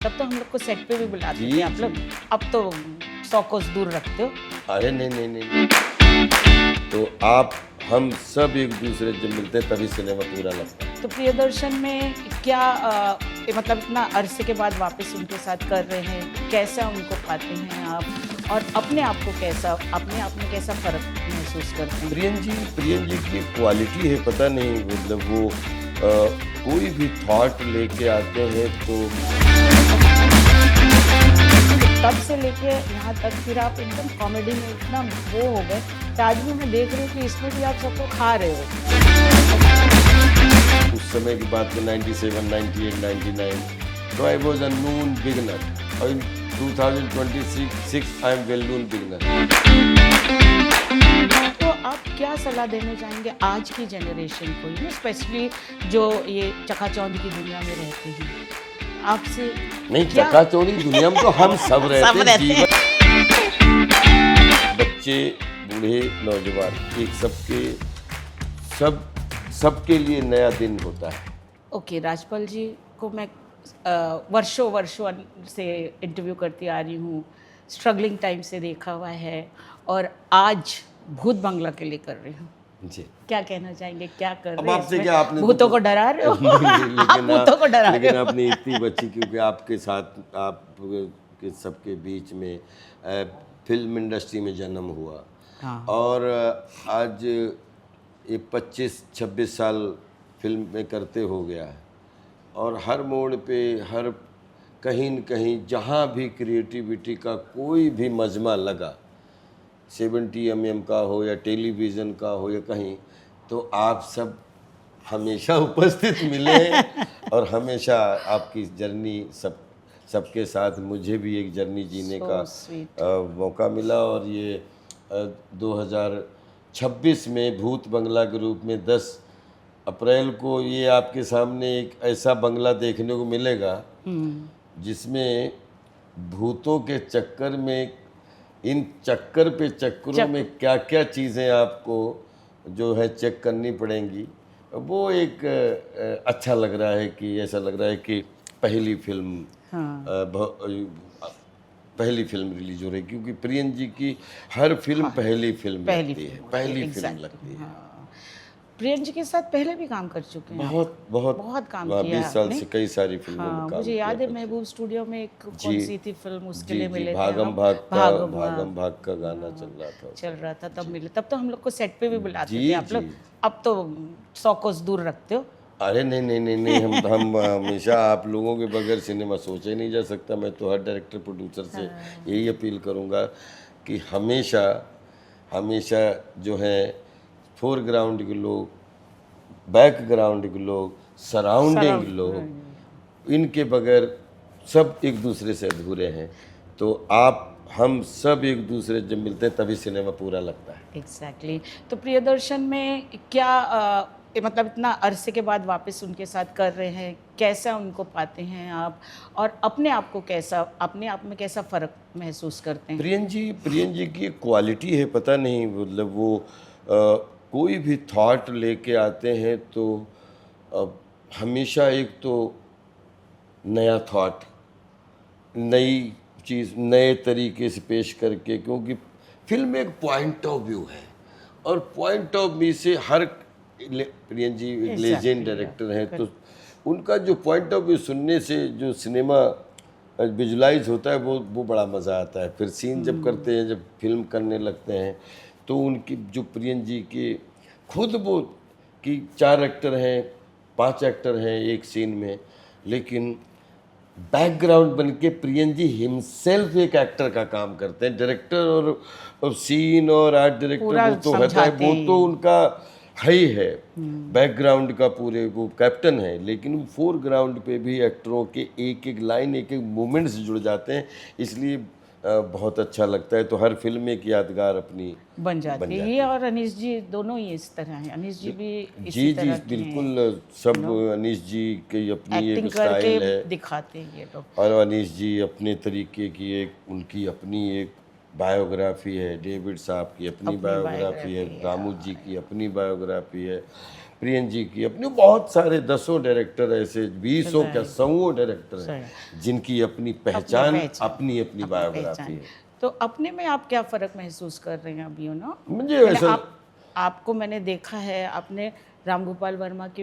तब तो हम लोग को सेट पे भी बुलाते जी, थे आप लोग। अब तो 100 कोस दूर रखते हो। अरे नहीं नहीं नहीं नहीं। तो आप हम सब एक दूसरे जब मिलते हैं तभी सिनेमा पूरा लगता है। तो प्रियदर्शन में क्या मतलब इतना अरसे के बाद वापस उनके साथ कर रहे हैं, कैसा उनको पाते हैं आप, और अपने आप को कैसा, अपने आप में कैसा फर्क महसूस करते हैं? प्रियन जी की क्वालिटी है, पता नहीं मतलब वो कोई भी थॉट लेके आते हैं तो तब से लेके यहाँ तक फिर आप एकदम कॉमेडी में इतना वो हो गए कि आज भी मैं देख रही हूँ कि इसमें भी आप सबको खा रहे हो। उस समय की बात तो 97, 98, 99 तो I was a Noon beginner और इन 2026 I am well Noon beginner. तो आप क्या सलाह देना चाहेंगे आज की जनरेशन को, यू स्पेशली जो ये चकाचौंध की दुनिया में रहते हैं, आपसे नहीं, क्या? चकाचौंधी दुनिया में तो हम सब रहते हैं। जीवन बच्चे बूढ़े नौजवान एक सबके लिए नया दिन होता है। ओके, राजपाल जी को मैं वर्षों वर्षों से इंटरव्यू करती आ रही हूँ, स्ट्रगलिंग टाइम से देखा हुआ है, और आज भूत बंगला के लिए कर रही हूँ। जी, क्या कहना चाहेंगे, क्या कर अब रहे हैं आपसे इसमें? क्या, आपने भूतों को डरा रहे हो? आप भूतों को डरा लेकिन रहे हो। आपने इतनी बच्ची, क्योंकि आपके साथ आप के सबके बीच में फिल्म इंडस्ट्री में जन्म हुआ। हाँ। और आज ये 25-26 साल फिल्म में करते हो गया है, और हर मोड़ पे हर कहीं न कहीं जहाँ भी क्रिएटिविटी का कोई भी मजमा लगा, 70 का हो या टेलीविज़न का हो या कहीं, तो आप सब हमेशा उपस्थित मिले हैं और हमेशा आपकी जर्नी सबके साथ मुझे भी एक जर्नी जीने So का sweet. मौका मिला। और ये 2026 में भूत बंगला के रूप में 10 अप्रैल को ये आपके सामने एक ऐसा बंगला देखने को मिलेगा जिसमें भूतों के चक्कर में, इन चक्करों में क्या क्या चीज़ें आपको जो है चेक करनी पड़ेंगी। वो एक अच्छा लग रहा है कि ऐसा लग रहा है कि पहली फिल्म पहली फिल्म रिलीज हो रही है, क्योंकि प्रियन जी की हर फिल्म पहली फिल्म लगती है, पहली फिल्म लगती है। प्रियन जी के साथ पहले भी काम कर चुके हैं। बहुत काम किया 20 साल आपने। से कई सारी फिल्मों में काम मुझे किया। याद है महबूब स्टूडियो में एक कौन सी थी फिल्म, उसके लिए मिले थे भागम हम। भागम भाग का गाना चल रहा था। तब मिले। तब तो हम लोग को सेट पे भी बुलाते जी, थे आप लोग। अब तो 100 कोस दूर रखते हो। अरे नहीं नहीं नहीं नहीं, हम हमेशा आप लोगों के बगैर सिनेमा सोचा ही नहीं जा सकता। मैं तो हर डायरेक्टर प्रोड्यूसर से यही अपील करूंगा कि हमेशा हमेशा जो है फोरग्राउंड के लोग, बैकग्राउंड के लोग, सराउंडिंग लोग, इनके बगैर सब एक दूसरे से अधूरे हैं। तो हम सब एक दूसरे जब मिलते हैं तभी सिनेमा पूरा लगता है। एग्जैक्टली। तो प्रियदर्शन में क्या मतलब इतना अरसे के बाद वापस उनके साथ कर रहे हैं, कैसा उनको पाते हैं आप, और अपने आप को कैसा, अपने आप में कैसा फ़र्क महसूस करते हैं? प्रियन जी की क्वालिटी है, पता नहीं मतलब वो कोई भी थॉट लेके आते हैं तो हमेशा एक तो नया थॉट, नई चीज़ नए तरीके से पेश करके, क्योंकि फिल्म एक पॉइंट ऑफ व्यू है और पॉइंट ऑफ व्यू से हर प्रियन जी एक लेजेंड डायरेक्टर हैं, तो उनका जो पॉइंट ऑफ व्यू सुनने से जो सिनेमा विजुलाइज होता है वो बड़ा मज़ा आता है। फिर सीन जब करते हैं, जब फिल्म करने लगते हैं, तो उनकी जो प्रियन जी के खुद वो कि 4 एक्टर हैं, 5 एक्टर हैं एक सीन में, लेकिन बैकग्राउंड बन के प्रियन जी हिमसेल्फ एक एक्टर का काम करते हैं। डायरेक्टर और सीन और आर्ट डायरेक्टर वो तो होता है, वो तो उनका है ही है, बैकग्राउंड का पूरे वो कैप्टन है, लेकिन वो फोरग्राउंड पे भी एक्टरों के एक एक लाइन, एक एक मूवमेंट से जुड़ जाते हैं, इसलिए बहुत अच्छा लगता है। तो हर फिल्म एक यादगार अपनी बन जाती है। ये और अनीश जी दोनों ही इस तरह हैं। अनीश जी भी जी बिल्कुल, सब अनीश जी की अपनी एक स्टाइल है, दिखाते हैं ये लोग। और अनीश जी अपने तरीके की एक उनकी अपनी एक बायोग्राफी है, डेविड साहब की अपनी बायोग्राफी है, रामू जी की अपनी बायोग्राफी है। प्रियन जी की, अपने बहुत सारे दसों डायरेक्टर ऐसे, बीसों क्या सौों डायरेक्टर हैं जिनकी अपनी पहचान, अपनी अपनी बायोग्राफी है। तो अपने में आप क्या फ़र्क महसूस कर रहे हैं अभी, मुझे ऐसा आपको मैंने देखा है, आपने राम गोपाल वर्मा की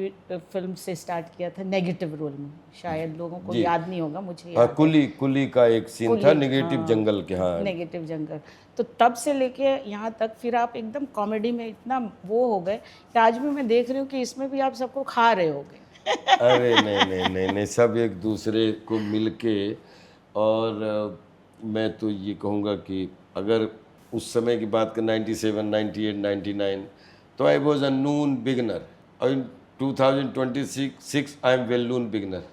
फिल्म से स्टार्ट किया था नेगेटिव रोल में, शायद लोगों को याद नहीं होगा, मुझे हाँ, याद कुली का एक सीन था नेगेटिव जंगल के। हाँ, नेगेटिव जंगल। तो तब से लेके यहाँ तक फिर आप एकदम कॉमेडी में इतना वो हो गए कि आज भी मैं देख रही हूँ कि इसमें भी आप सबको खा रहे होगे। अरे नहीं नहीं नहीं नहीं, सब एक दूसरे को मिलके। और मैं तो ये कहूँगा कि अगर उस समय की बात कर 97, 98, 99, तो I was a Noon beginner, और इन 2026 I am well Noon beginner.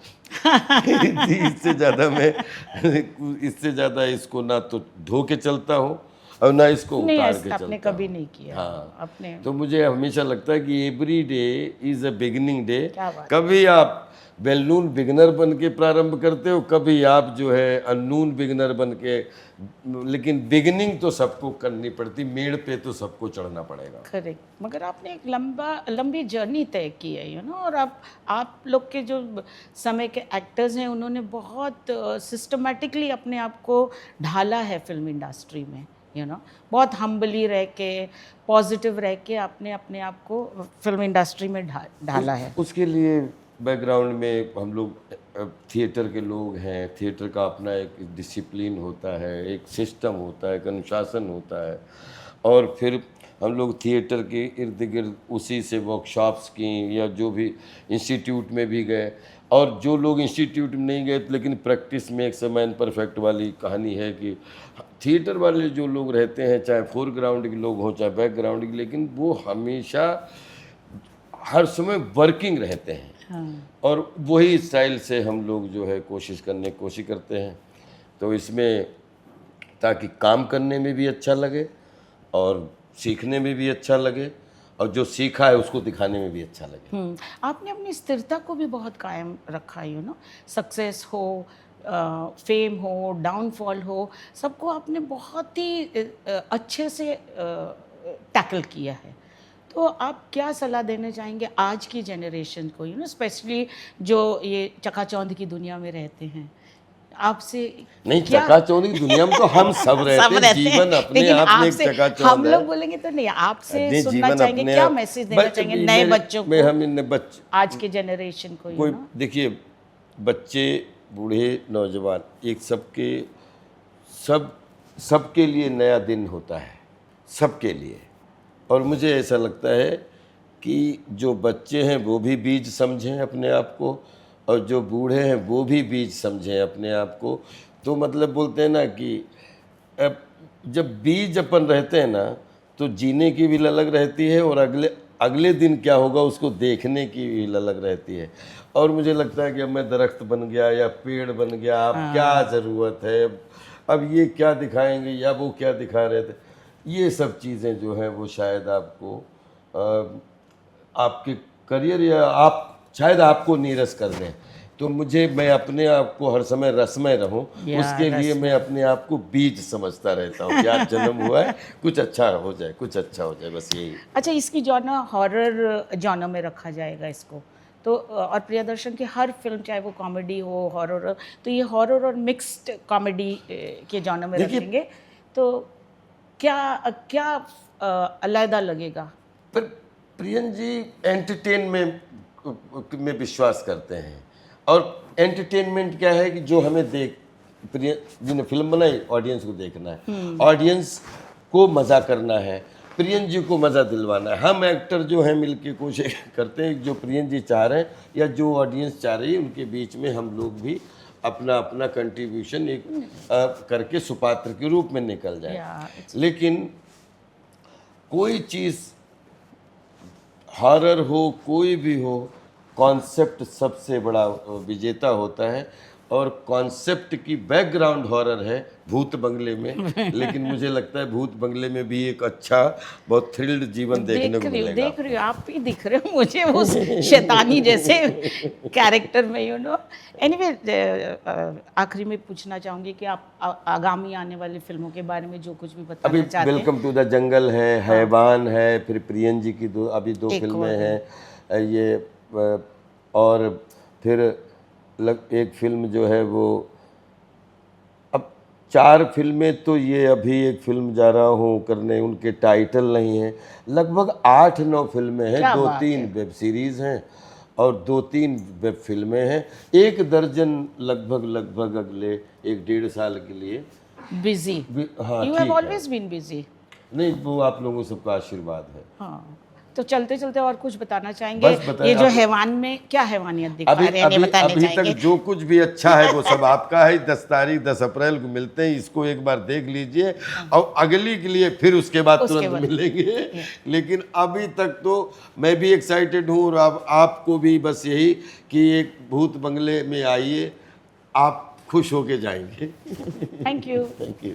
इससे ज़्यादा इसको ना तो धो के चलता हूँ और ना इसको उतार के चलता हूँ। आपने कभी नहीं किया। हाँ, अपने तो मुझे हमेशा लगता है कि every day is a beginning day. क्या बात। कभी आप वेल-नून बिगनर बन के प्रारंभ करते हो, कभी आप जो है अननून बिगनर बन के, लेकिन बिगिनिंग तो सबको करनी पड़ती, मेड़ पे तो सबको चढ़ना पड़ेगा। करेक्ट। मगर आपने एक लंबी जर्नी तय की है, और आप लोग के जो समय के एक्टर्स हैं उन्होंने बहुत सिस्टमेटिकली अपने आप को ढाला है फिल्म इंडस्ट्री में, बहुत हम्बली रह के, पॉजिटिव रह के आपने अपने आप को फिल्म इंडस्ट्री में ढाला है। उसके लिए बैकग्राउंड में हम लोग थिएटर के लोग हैं, थिएटर का अपना एक डिसिप्लिन होता है, एक सिस्टम होता है, एक अनुशासन होता है, और फिर हम लोग थिएटर के इर्द गिर्द उसी से वर्कशॉप्स की, या जो भी इंस्टीट्यूट में भी गए, और जो लोग इंस्टीट्यूट में नहीं गए लेकिन प्रैक्टिस में एक समय परफेक्ट वाली कहानी है कि थिएटर वाले जो लोग रहते हैं, चाहे फोरग्राउंड के लोग हों चाहे बैकग्राउंड के, लेकिन वो हमेशा हर समय वर्किंग रहते हैं। हाँ। और वही स्टाइल से हम लोग जो है कोशिश करते हैं। तो इसमें ताकि काम करने में भी अच्छा लगे और सीखने में भी अच्छा लगे, और जो सीखा है उसको दिखाने में भी अच्छा लगे। आपने अपनी स्थिरता को भी बहुत कायम रखा है, सक्सेस हो, फेम हो, डाउनफॉल हो, सबको आपने बहुत ही अच्छे से टैकल किया है। तो आप क्या सलाह देना चाहेंगे आज की जनरेशन को, स्पेशली जो ये चकाचौंध की दुनिया में रहते हैं? आपसे नहीं, चकाचौंध की दुनिया में तो हम सब रहते हैं, जीवन अपने आप में एक चकाचौंध है। हम लोग बोलेंगे तो नहीं, आपसे सुनना चाहेंगे, क्या मैसेज देना चाहेंगे नए बच्चों को, आज के जनरेशन को? कोई देखिए, बच्चे, बूढ़े, नौजवान, एक सबके लिए नया दिन होता है, सबके लिए। और मुझे ऐसा लगता है कि जो बच्चे हैं वो भी बीज समझें अपने आप को, और जो बूढ़े हैं वो भी बीज समझें अपने आप को। तो मतलब बोलते हैं ना कि जब बीज अपन रहते हैं ना, तो जीने की भी ललक रहती है, और अगले दिन क्या होगा उसको देखने की भी ललक रहती है। और मुझे लगता है कि अब मैं दरख्त बन गया या पेड़ बन गया, अब क्या ज़रूरत है, अब ये क्या दिखाएंगे या वो क्या दिखा रहे थे, ये सब चीज़ें जो हैं वो शायद आपको आपके करियर या आप शायद आपको नीरस कर दें। तो मैं अपने आप को हर समय रसमय रहूं, उसके लिए मैं अपने आप को बीज समझता रहता हूं कि आज जन्म हुआ है, कुछ अच्छा हो जाए, कुछ अच्छा हो जाए, बस यही। अच्छा, इसकी जॉनर हॉरर जॉनर में रखा जाएगा इसको, तो और प्रियदर्शन की हर फिल्म चाहे वो कॉमेडी हो, हॉरर हो, तो ये हॉरर और मिक्स्ड कॉमेडी के जॉनर में रखेंगे तो क्या अलग लगेगा? पर प्रियन जी एंटरटेनमेंट में विश्वास करते हैं, और एंटरटेनमेंट क्या है कि जो हमें प्रियन जी ने फिल्म बनाई, ऑडियंस को देखना है, ऑडियंस को मज़ा करना है, प्रियन जी को मज़ा दिलवाना है। हम एक्टर जो हैं मिलके कोशिश करते हैं जो प्रियन जी चाह रहे हैं या जो ऑडियंस चाह रही है, उनके बीच में हम लोग भी अपना अपना कंट्रीब्यूशन एक करके सुपात्र के रूप में निकल जाए। लेकिन कोई चीज़ हॉरर हो, कोई भी हो, कॉन्सेप्ट सबसे बड़ा विजेता होता है, और कॉन्सेप्ट की बैकग्राउंड हॉरर है भूत बंगले में। लेकिन मुझे लगता है भूत बंगले में भी एक अच्छा, बहुत थ्रिल्ड जीवन देखने को मिलेगा। देख रही हो, आप भी दिख रहे हो मुझे वो शैतानी जैसे कैरेक्टर में, एनीवे, आखिरी में पूछना चाहूँगी कि आप आगामी आने वाली फिल्मों के बारे में जो कुछ भी बताना चाहते हैं। वेलकम टू द जंगल है, हैवान है, फिर प्रियन जी की अभी दो फिल्में हैं, ये और फिर एक फिल्म जो है वो, अब 4 फिल्में तो ये अभी एक फिल्म जा रहा हूँ करने, उनके टाइटल नहीं हैं, लगभग 8-9 फिल्में हैं, क्या बात 2-3 है। वेब सीरीज़ हैं और 2-3 वेब फिल्में हैं, 1 दर्जन लगभग अगले 1-1.5 साल के लिए। बिजी। हाँ यू ठीक हैव है, ऑलवेज बीन बिजी। नहीं वो आप लोगों सबका आशीर्वाद है। हाँ, तो चलते चलते और कुछ बताना चाहेंगे? बस बताएं ये जो आप। हैवान में क्या हैवानियत दिख अभी पा रहे हैं, ये अभी बताने अभी चाहेंगे? तक जो कुछ भी अच्छा है वो सब आपका है। 10 तारीख 10 अप्रैल को मिलते हैं, इसको एक बार देख लीजिए और अगली के लिए फिर उसके बाद उसके तुरंत बाद। मिलेंगे। लेकिन अभी तक तो मैं भी एक्साइटेड हूँ और आपको भी बस यही कि एक भूत बंगले में आइए, आप खुश होके जाएंगे। Thank you. Thank you.